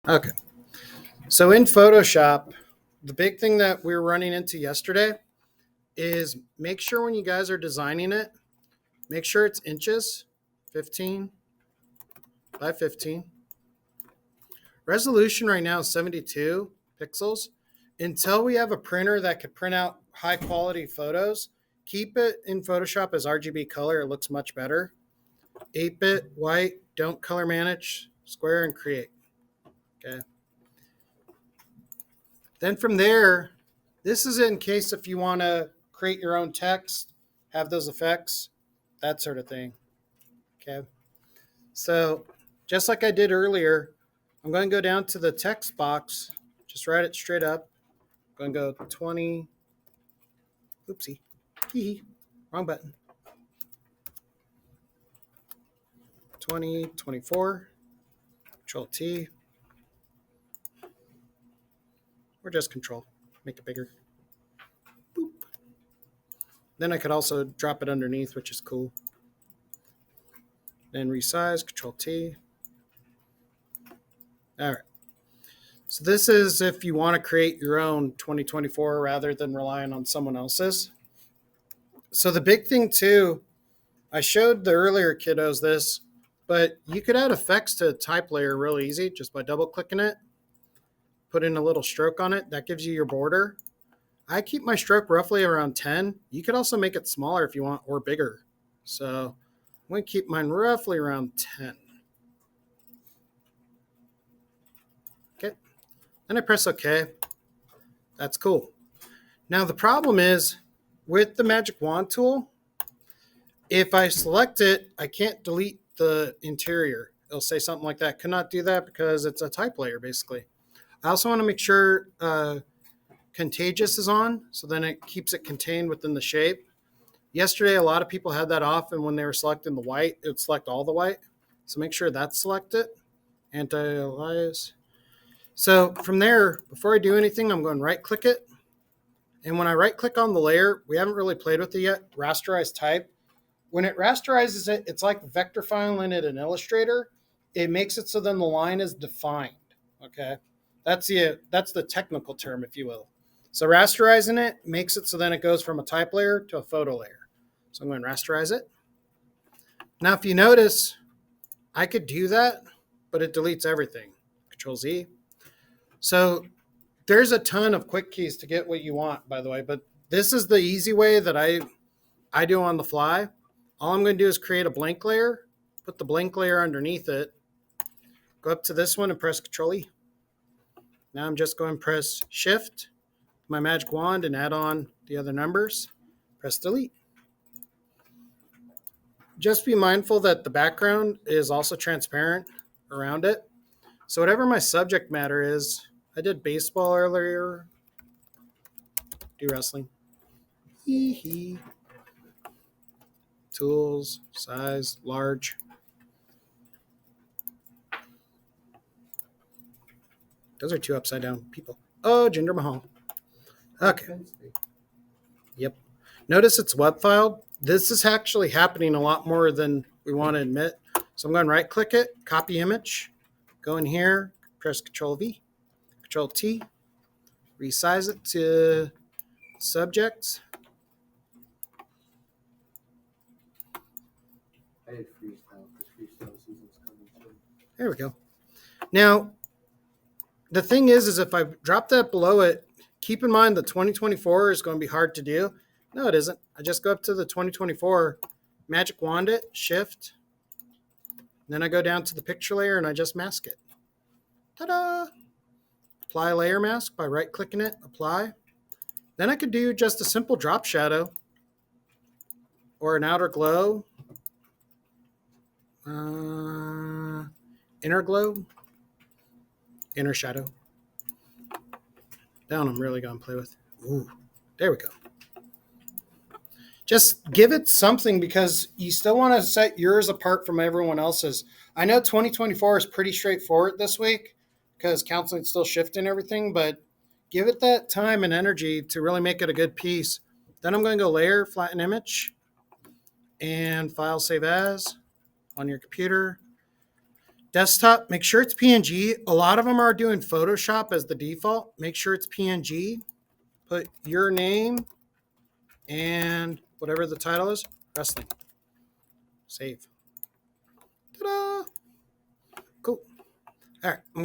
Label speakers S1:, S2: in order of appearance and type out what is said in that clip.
S1: Okay. So in Photoshop, the big thing that we were running into yesterday is make sure when you guys are designing it, make sure it's inches, 15 by 15. Resolution right now is 72 pixels. Until we have a printer that could print out high quality photos, keep it in Photoshop as RGB color. It looks much better. 8-bit, white, don't color manage, square, and create. Okay. Then from there, this is in case if you want to create your own text, have those effects, that sort of thing. Okay. So just like I did earlier, I'm going to go down to the text box, just write it straight up. I'm going to go 20. Oopsie. Wrong button. 20, 24. Control T. Or just Control. Make it bigger. Boop. Then I could also drop it underneath, which is cool. Then resize, Control T. All right. So this is if you want to create your own 2024 rather than relying on someone else's. So the big thing too, I showed the earlier kiddos this, but you could add effects to a type layer real easy just by double clicking it. Put in a little stroke on it. That gives you your border. I keep my stroke roughly around 10. You could also make it smaller if you want or bigger. So I'm going to keep mine roughly around 10. Okay. Then I press OK. That's cool. Now the problem is with the magic wand tool, if I select it, I can't delete the interior. It'll say something like that. Could not do that because it's a type layer basically. I also want to make sure contagious is on, so then it keeps it contained within the shape. Yesterday, a lot of people had that off, and when they were selecting the white, it would select all the white. So make sure that's selected. Anti-alias. So from there, before I do anything, I'm going to right-click it. And when I right-click on the layer, we haven't really played with it yet, rasterize type. When it rasterizes it, it's like vector filing it in Illustrator. It makes it so then the line is defined, okay? That's the technical term, if you will. So rasterizing it makes it so then it goes from a type layer to a photo layer. So I'm going to rasterize it. Now, if you notice, I could do that, but it deletes everything. Control Z. So there's a ton of quick keys to get what you want, by the way, but this is the easy way that I do on the fly. All I'm going to do is create a blank layer, put the blank layer underneath it, go up to this one and press Control E. Now I'm just going to press Shift, my magic wand, and add on the other numbers. Press Delete. Just be mindful that the background is also transparent around it. So whatever my subject matter is, I did baseball earlier, do wrestling. Hee. Tools, size, large. Those are two upside down people. Oh, Jinder Mahal. Okay. Yep. Notice it's web filed. This is actually happening a lot more than we want to admit. So I'm going to right click it, copy image, go in here, press Control V, Control T, resize it to subjects. There we go. Now, the thing is if I drop that below it, keep in mind the 2024 is going to be hard to do. No, it isn't. I just go up to the 2024, magic wand it, shift. Then I go down to the picture layer and I just mask it. Ta-da! Apply layer mask by right clicking it, apply. Then I could do just a simple drop shadow or an outer glow, inner glow, inner shadow. Down I'm really going to play with. Ooh, there we go. Just give it something because you still want to set yours apart from everyone else's. I know 2024 is pretty straightforward this week because counseling's still shifting everything, but give it that time and energy to really make it a good piece. Then I'm going to go layer, flatten image, and file save as on your computer. Desktop, make sure it's PNG. A lot of them are doing Photoshop as the default. Make sure it's PNG. Put your name and whatever the title is, wrestling. Save. Ta-da! Cool. All right.